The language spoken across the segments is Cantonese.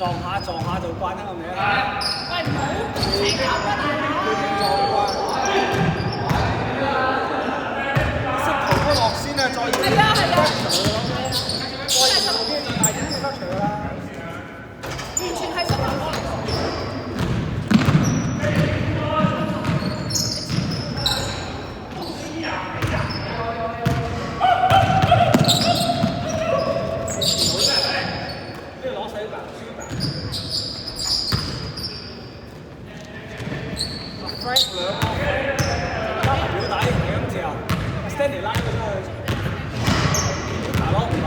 撞下就慣啦，係咪啊？喂，唔好請球啊，大佬！識逃不落先啊，再係啊係啊，再入後邊就大啲嘅 touch 㗎啦。完全係失球過嚟。Frank 兩個加埋表弟兩條 ，Stanley 拉佢出去，大佬唔好。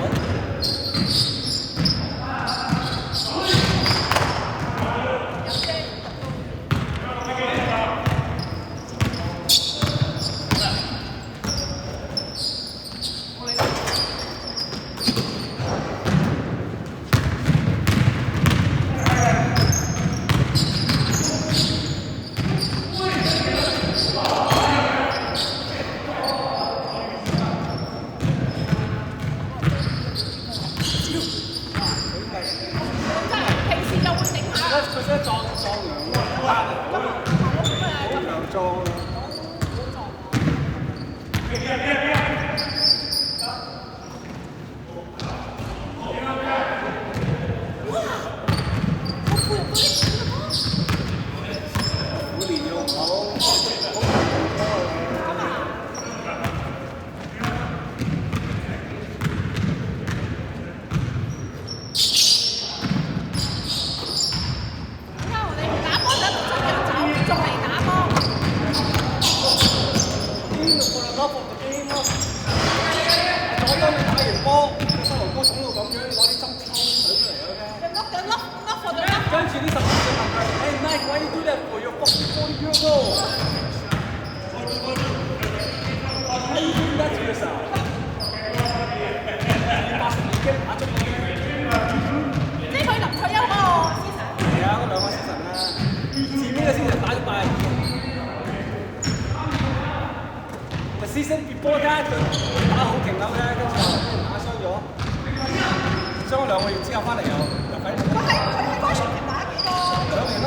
season before that 佢打好勁啦咧，跟住打傷咗，傷咗2個月之後翻嚟又鬼。佢喺嗰場打幾多？2年咯。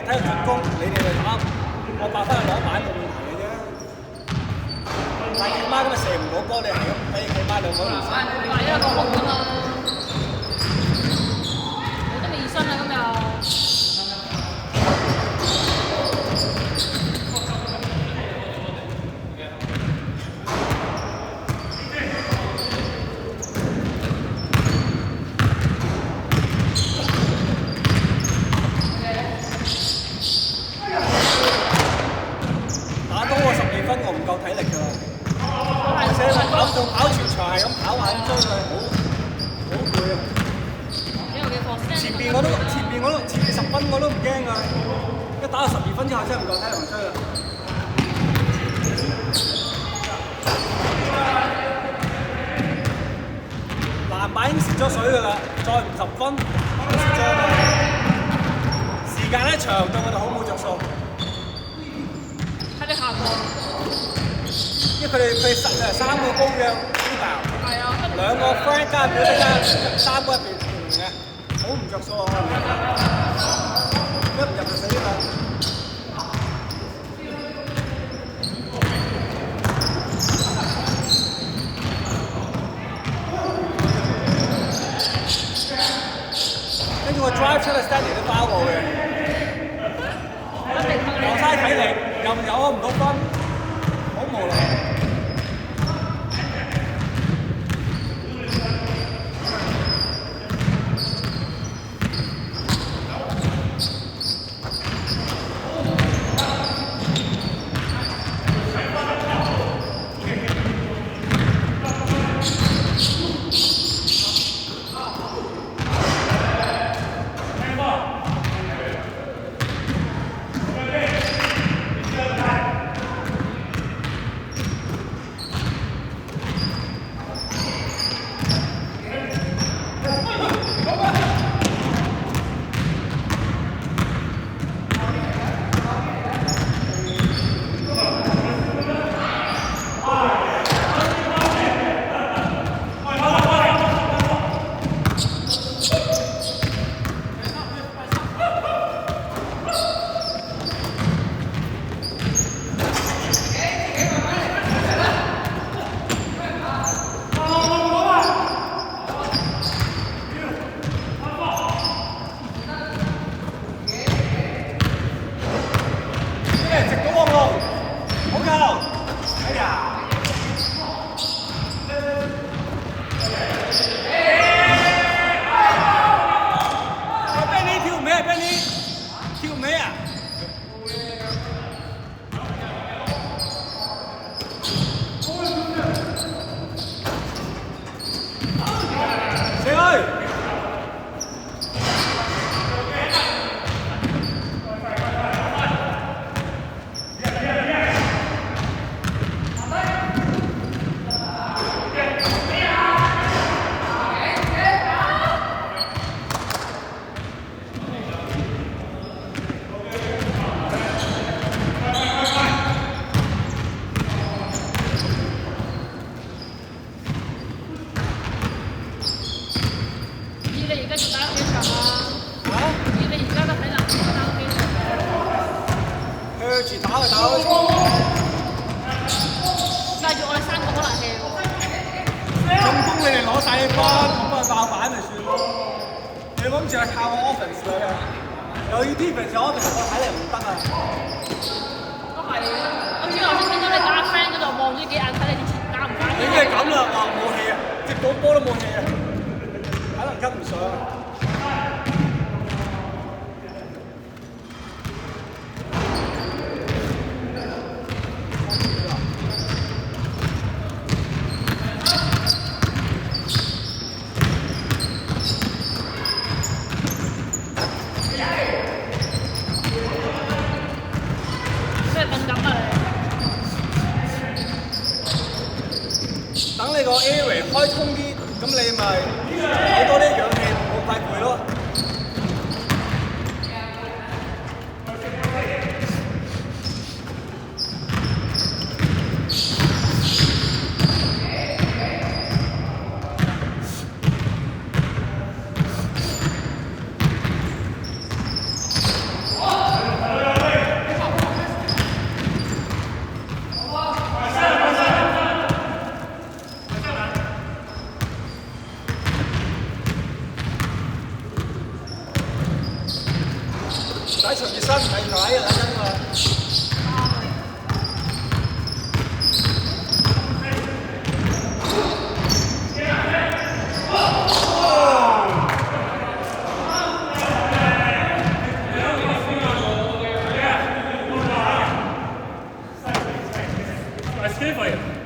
體育進攻，你哋去打，我爆翻去攞板冇問題嘅啫。但係佢媽咁啊射唔到波，你係咁俾佢媽兩個唔使。係一個好㗎嘛，你都未身啊今日。我唔夠體力㗎啦，而且跑全場係咁跑下咁追佢，好攰啊！前邊10分我都唔驚㗎，一打到12分之後真係唔夠體力追啦。籃板已經蝕咗水㗎啦，再唔10分蝕咗啦。時間一長對我哋好冇着數。睇你下個。因為佢3個高嘅rebound，係啊，2個 friend 加表弟加3個入邊嘅，好唔着數啊！一唔入就死啦！跟住我 drive 出嚟 Stanley 都包我嘅，又嘥體力，又攞唔到分，好無奈。等你個 area 開通啲，咁你咪攞多啲氧氣，冇快攰咯。台嘅啦，真係。I scared for you.